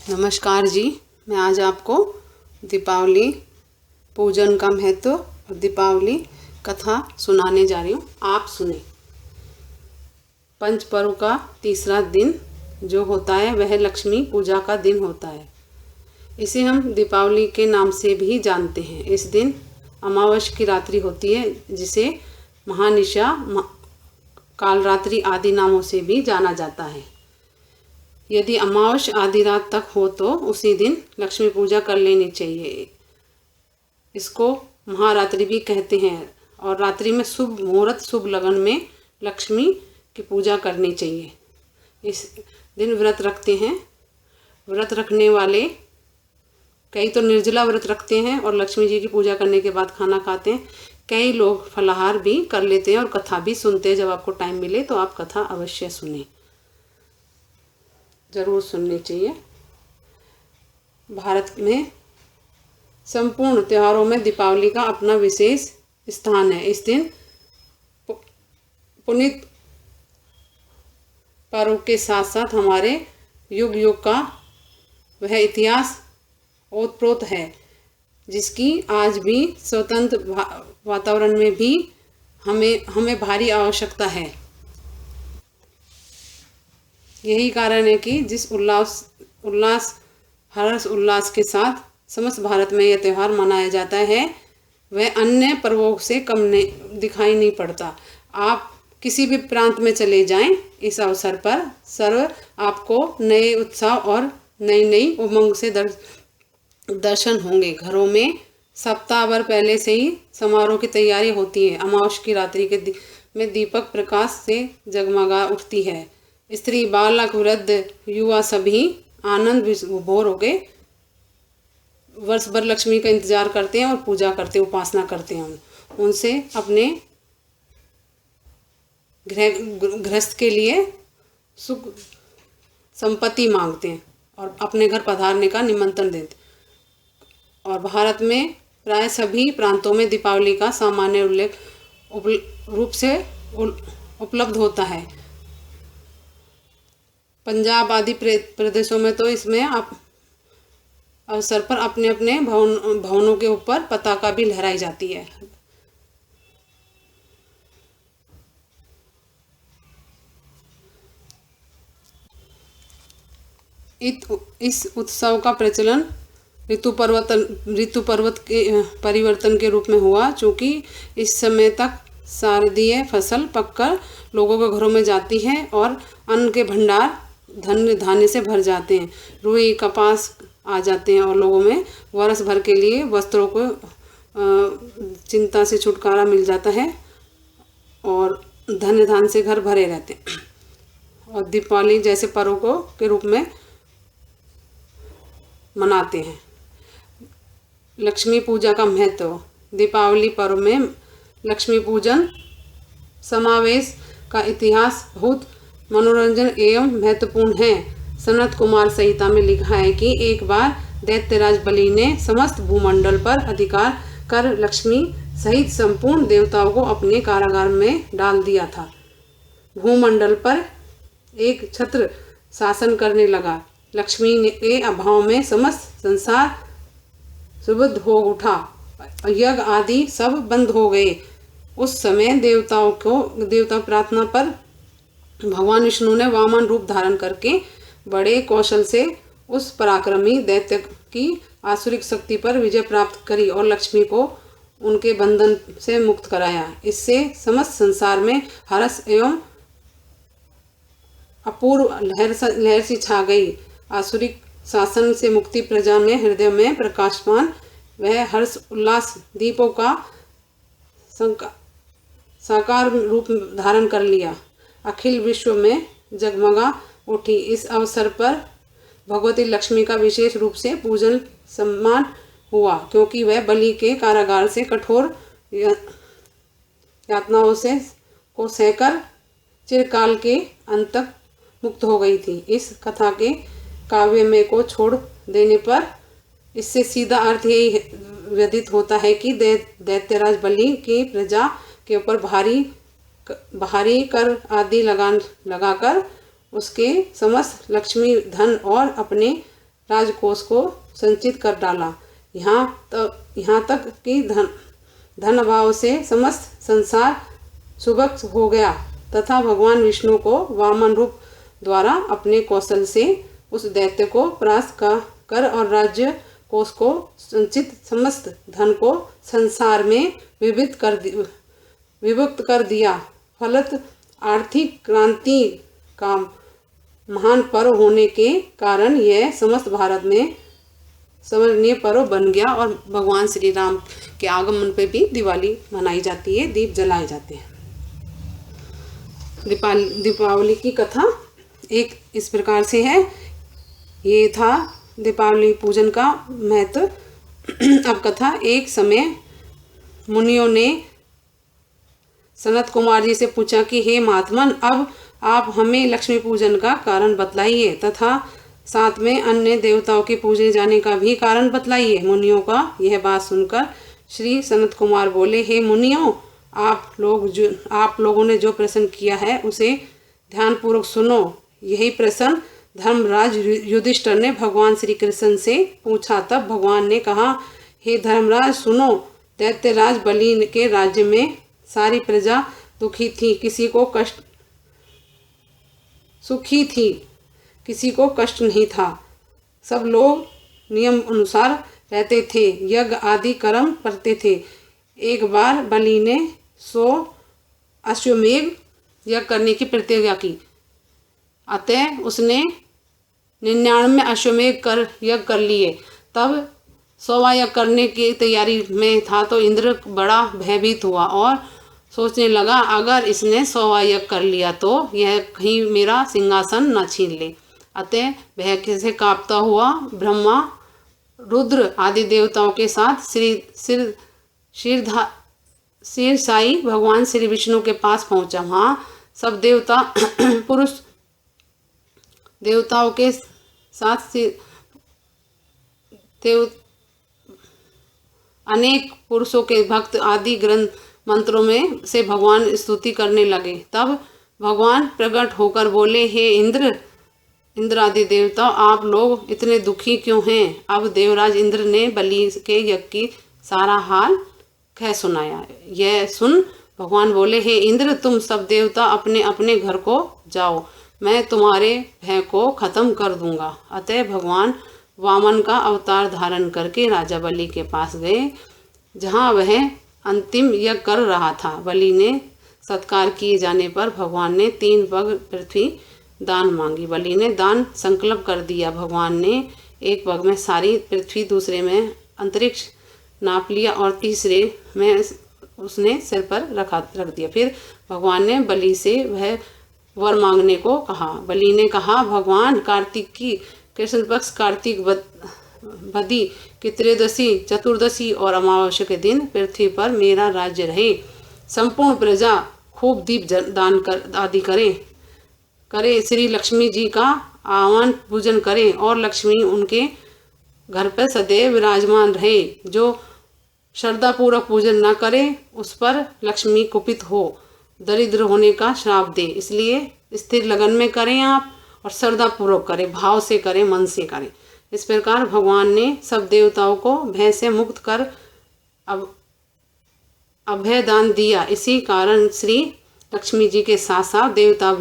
नमस्कार जी। मैं आज आपको दीपावली पूजन का महत्व और दीपावली कथा सुनाने जा रही हूँ। आप सुने। पंच पर्व का तीसरा दिन जो होता है वह लक्ष्मी पूजा का दिन होता है। इसे हम दीपावली के नाम से भी जानते हैं। इस दिन अमावस्या की रात्रि होती है जिसे महानिशा, कालरात्रि आदि नामों से भी जाना जाता है। यदि अमावस्या आधी रात तक हो तो उसी दिन लक्ष्मी पूजा कर लेनी चाहिए। इसको महारात्रि भी कहते हैं और रात्रि में शुभ मुहूर्त, शुभ लगन में लक्ष्मी की पूजा करनी चाहिए। इस दिन व्रत रखते हैं। व्रत रखने वाले कई तो निर्जला व्रत रखते हैं और लक्ष्मी जी की पूजा करने के बाद खाना खाते हैं। कई लोग फलाहार भी कर लेते हैं और कथा भी सुनते हैं। जब आपको टाइम मिले तो आप कथा अवश्य सुने, जरूर सुननी चाहिए। भारत में संपूर्ण त्योहारों में दीपावली का अपना विशेष स्थान है। इस दिन पुनीत पर्व के साथ साथ हमारे युग युग का वह इतिहास ओतप्रोत है जिसकी आज भी स्वतंत्र वातावरण में भी हमें भारी आवश्यकता है। यही कारण है कि जिस हर्ष उल्लास के साथ समस्त भारत में यह त्यौहार मनाया जाता है वह अन्य पर्वों से कम दिखाई नहीं पड़ता। आप किसी भी प्रांत में चले जाएं, इस अवसर पर सर्व आपको नए उत्साह और नई उमंग से दर्शन होंगे। घरों में सप्ताह भर पहले से ही समारोह की तैयारी होती है। अमावस्या की रात्रि में दीपक प्रकाश से जगमगा उठती है। स्त्री, बालक, वृद्ध, युवा सभी आनंद विभोर हो गए वर्ष भर लक्ष्मी का इंतजार करते हैं और पूजा करते हैं, उपासना करते हैं। उनसे अपने गृहस्थ के लिए सुख संपत्ति मांगते हैं और अपने घर पधारने का निमंत्रण देते हैं। और भारत में प्राय सभी प्रांतों में दीपावली का सामान्य रूप से उपलब्ध होता है। पंजाब आदि प्रदेशों में तो इसमें आप अवसर पर अपने अपने भवनों के ऊपर पताका भी लहराई जाती है। इस उत्सव का प्रचलन ऋतु परिवर्तन के रूप में हुआ। चूँकि इस समय तक शारदीय फसल पककर लोगों के घरों में जाती है और अन्न के भंडार धान्य से भर जाते हैं। रुई, कपास आ जाते हैं और लोगों में वर्ष भर के लिए वस्त्रों को चिंता से छुटकारा मिल जाता है और धन्य धान्य से घर भरे रहते हैं। और दीपावली जैसे पर्व को के रूप में मनाते हैं। लक्ष्मी पूजा का महत्व। दीपावली पर्व में लक्ष्मी पूजन समावेश का इतिहास बहुत मनोरंजन एवं महत्वपूर्ण है। सनत कुमार संहिता में लिखा है कि एक बार दैत्यराज बलि ने समस्त भूमंडल पर अधिकार कर लक्ष्मी सहित संपूर्ण देवताओं को अपने कारागार में डाल दिया था। भूमंडल पर एक छत्र शासन करने लगा। लक्ष्मी के अभाव में समस्त संसार सुबुद्ध हो उठा। यज्ञ आदि सब बंद हो गए। उस समय देवता प्रार्थना पर भगवान विष्णु ने वामन रूप धारण करके बड़े कौशल से उस पराक्रमी दैत्य की आसुरिक शक्ति पर विजय प्राप्त करी और लक्ष्मी को उनके बंधन से मुक्त कराया। इससे समस्त संसार में हर्ष एवं अपूर्व लहर सी छा गई। आसुरिक शासन से मुक्ति प्रजा में हृदय में प्रकाशमान वह हर्ष उल्लास दीपों का साकार रूप धारण कर लिया। अखिल विश्व में जगमगा उठी। इस अवसर पर भगवती लक्ष्मी का विशेष रूप से पूजन सम्मान हुआ क्योंकि वह बलि के कारागार से कठोर यातनाओं को सहकर चिरकाल के अंत तक मुक्त हो गई थी। इस कथा के काव्य में को छोड़ देने पर इससे सीधा अर्थ यही व्यतीत होता है कि दैत्यराज बलि की प्रजा के ऊपर भारी कर आदि लगाकर उसके समस्त लक्ष्मी धन और अपने राजकोष को संचित कर डाला। यहाँ तक कि धन अभाव से समस्त संसार सुभक्त हो गया तथा भगवान विष्णु को वामन रूप द्वारा अपने कौशल से उस दैत्य को परास्त कर और राज्य कोष को संचित समस्त धन को संसार में विभक्त कर दिया। फलत आर्थिक क्रांति का महान पर्व होने के कारण यह समस्त भारत में स्मरणीय पर्व बन गया और भगवान श्री राम के आगमन पे भी दिवाली मनाई जाती है, दीप जलाए जाते हैं। दीपावली की कथा एक इस प्रकार से है। ये था दीपावली पूजन का महत्व। अब कथा। एक समय मुनियों ने सनत कुमार जी से पूछा कि हे महात्मन, अब आप हमें लक्ष्मी पूजन का कारण बतलाइए तथा साथ में अन्य देवताओं के पूजे जाने का भी कारण बतलाइए। मुनियों का यह बात सुनकर श्री सनत कुमार बोले, हे मुनियों, आप लोगों ने जो प्रश्न किया है उसे ध्यानपूर्वक सुनो। यही प्रश्न धर्मराज युधिष्ठिर ने भगवान श्री कृष्ण से पूछा। तब भगवान ने कहा, हे धर्मराज सुनो, दैत्यराज बलि के राज्य में सारी प्रजा दुखी थी, किसी को कष्ट नहीं था। सब लोग नियम अनुसार रहते थे, यज्ञ आदि कर्म करते थे। एक बार बलि ने 100 अश्वमेघ यज्ञ करने की प्रतिज्ञा की, अतः उसने 99 अश्वमेघ यज्ञ कर लिए। तब 100वां यज्ञ करने की तैयारी में था तो इंद्र बड़ा भयभीत हुआ और सोचने लगा, अगर इसने 100वां यज्ञ कर लिया तो यह कहीं मेरा सिंहासन न छीन ले। अतः भय से कांपता हुआ ब्रह्मा, रुद्र आदि देवताओं के साथ शीरसाई भगवान श्री विष्णु के पास पहुंचा। वहाँ सब देवताओं के साथ अनेक पुरुषों के भक्त आदि ग्रंथ मंत्रों में से भगवान स्तुति करने लगे। तब भगवान प्रकट होकर बोले, हे इंद्र आदि देवता, आप लोग इतने दुखी क्यों हैं? अब देवराज इंद्र ने बलि के यज्ञ की सारा हाल कह सुनाया। यह सुन भगवान बोले, हे इंद्र, तुम सब देवता अपने अपने घर को जाओ, मैं तुम्हारे भय को खत्म कर दूंगा। अतः भगवान वामन का अवतार धारण करके राजा बलि के पास गए, जहाँ वह अंतिम यज्ञ कर रहा था। बलि ने सत्कार किए जाने पर भगवान ने 3 पग पृथ्वी दान मांगी। बलि ने दान संकल्प कर दिया। भगवान ने एक पग में सारी पृथ्वी, दूसरे में अंतरिक्ष नाप लिया और तीसरे में उसने सिर पर रख दिया। फिर भगवान ने बलि से वह वर मांगने को कहा। बलि ने कहा, भगवान, कार्तिक की कृष्ण पक्ष कार्तिक बदी की त्रयोदशी, चतुर्दशी और अमावस्या के दिन पृथ्वी पर मेरा राज्य रहे। संपूर्ण प्रजा खूब दीप दान आदि करे, श्री लक्ष्मी जी का आह्वान पूजन करें और लक्ष्मी उनके घर पर सदैव विराजमान रहे। जो श्रद्धापूर्वक पूजन न करे उस पर लक्ष्मी कुपित हो, दरिद्र होने का श्राप दे। इसलिए स्थिर लगन में करें आप और श्रद्धापूर्वक करें, भाव से करें, मन से करें। इस प्रकार भगवान ने सब देवताओं को भय से मुक्त कर अभय दान दिया। इसी कारण श्री लक्ष्मी जी के साथ साथ देवताओं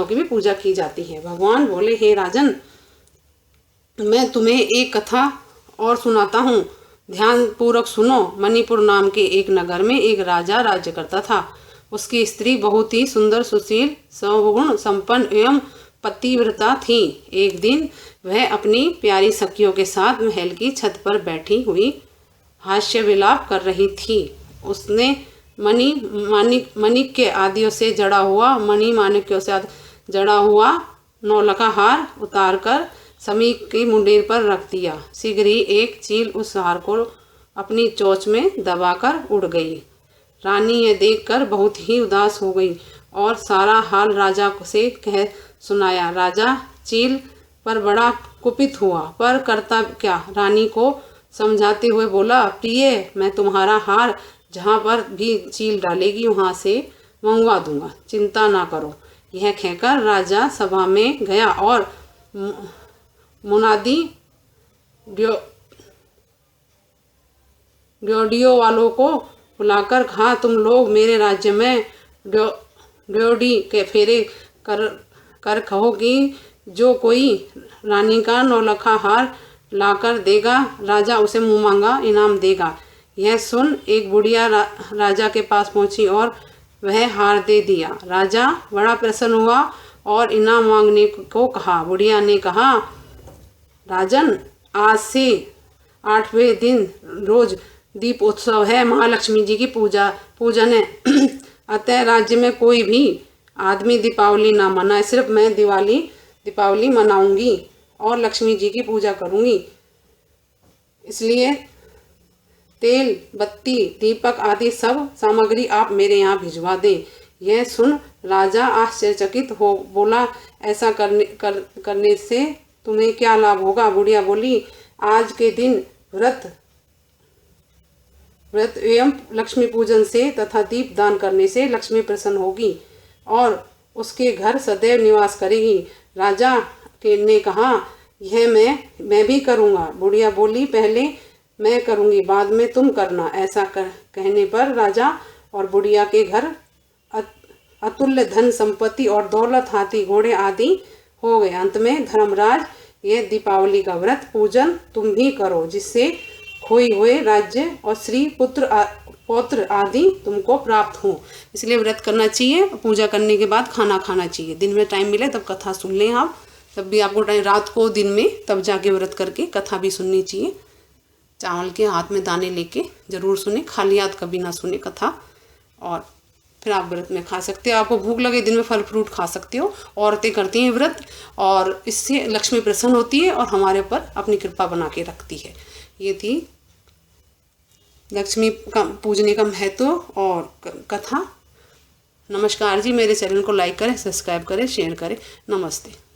की भी पूजा की जाती है। भगवान बोले, हे राजन, मैं तुम्हें एक कथा और सुनाता हूँ, ध्यान पूर्वक सुनो। मणिपुर नाम के एक नगर में एक राजा राज्य करता था। उसकी स्त्री बहुत ही सुंदर, सुशील, सौगुण संपन्न एवं पतिव्रता थी। एक दिन वह अपनी प्यारी सखियों के साथ महल की छत पर बैठी हुई हास्य विलाप कर रही थी। उसने माणिक्य आदियों से जड़ा हुआ नौलखा हार उतारकर समी की मुंडेर पर रख दिया। शीघ्र ही एक चील उस हार को अपनी चोंच में दबाकर उड़ गई। रानी यह देखकर बहुत ही उदास हो गई और सारा हाल राजा से कह सुनाया। राजा चील पर बड़ा कुपित हुआ, पर करता क्या? रानी को समझाते हुए बोला, प्रिय, मैं तुम्हारा हार जहाँ पर भी चील डालेगी वहाँ से मंगवा दूंगा, चिंता ना करो। यह कहकर राजा सभा में गया और मुनादी ड्योढ़ियों वालों को बुलाकर कहा, तुम लोग मेरे राज्य में ड्योढ़ी के फेरे कर कहो कि जो कोई रानी का नौलखा हार लाकर देगा, राजा उसे मुँह मांगा इनाम देगा। यह सुन एक बुढ़िया राजा के पास पहुंची और वह हार दे दिया। राजा बड़ा प्रसन्न हुआ और इनाम मांगने को कहा। बुढ़िया ने कहा, राजन, आज से 8वें दिन रोज दीप उत्सव है, महालक्ष्मी जी की पूजन है। अतः राज्य में कोई भी आदमी दीपावली ना मनाए, सिर्फ मैं दीपावली मनाऊंगी और लक्ष्मी जी की पूजा करूंगी। इसलिए तेल, बत्ती, दीपक आदि सब सामग्री आप मेरे यहाँ भिजवा दें। यह सुन राजा आश्चर्यचकित हो बोला, ऐसा करने से तुम्हें क्या लाभ होगा? बुढ़िया बोली, आज के दिन व्रत एवं लक्ष्मी पूजन से तथा दीप दान करने से लक्ष्मी प्रसन्न होगी और उसके घर सदैव निवास करेगी। राजा ने कहा, यह मैं भी करूँगा। बुढ़िया बोली, पहले मैं करूँगी, बाद में तुम करना। ऐसा कहने पर राजा और बुढ़िया के घर अतुल्य धन संपत्ति और दौलत, हाथी घोड़े आदि हो गए। अंत में धर्मराज, यह दीपावली का व्रत पूजन तुम भी करो, जिससे खोए हुए राज्य और स्त्री पौत्र आदि तुमको प्राप्त हो। इसलिए व्रत करना चाहिए। पूजा करने के बाद खाना खाना चाहिए। दिन में टाइम मिले तब कथा सुन लें आप, तब भी आपको टाइम, रात को दिन में तब जाके व्रत करके कथा भी सुननी चाहिए। चावल के हाथ में दाने लेके जरूर सुने, खाली हाथ कभी ना सुने कथा। और फिर आप व्रत में खा सकते हो। आपको भूख लगे दिन में फल फ्रूट खा सकते हो। औरतें करती हैं व्रत और इससे लक्ष्मी प्रसन्न होती है और हमारे ऊपर अपनी कृपा बना के रखती है। ये थी लक्ष्मी का पूजने का महत्व और कथा। नमस्कार जी। मेरे चैनल को लाइक करें, सब्सक्राइब करें, शेयर करें। नमस्ते।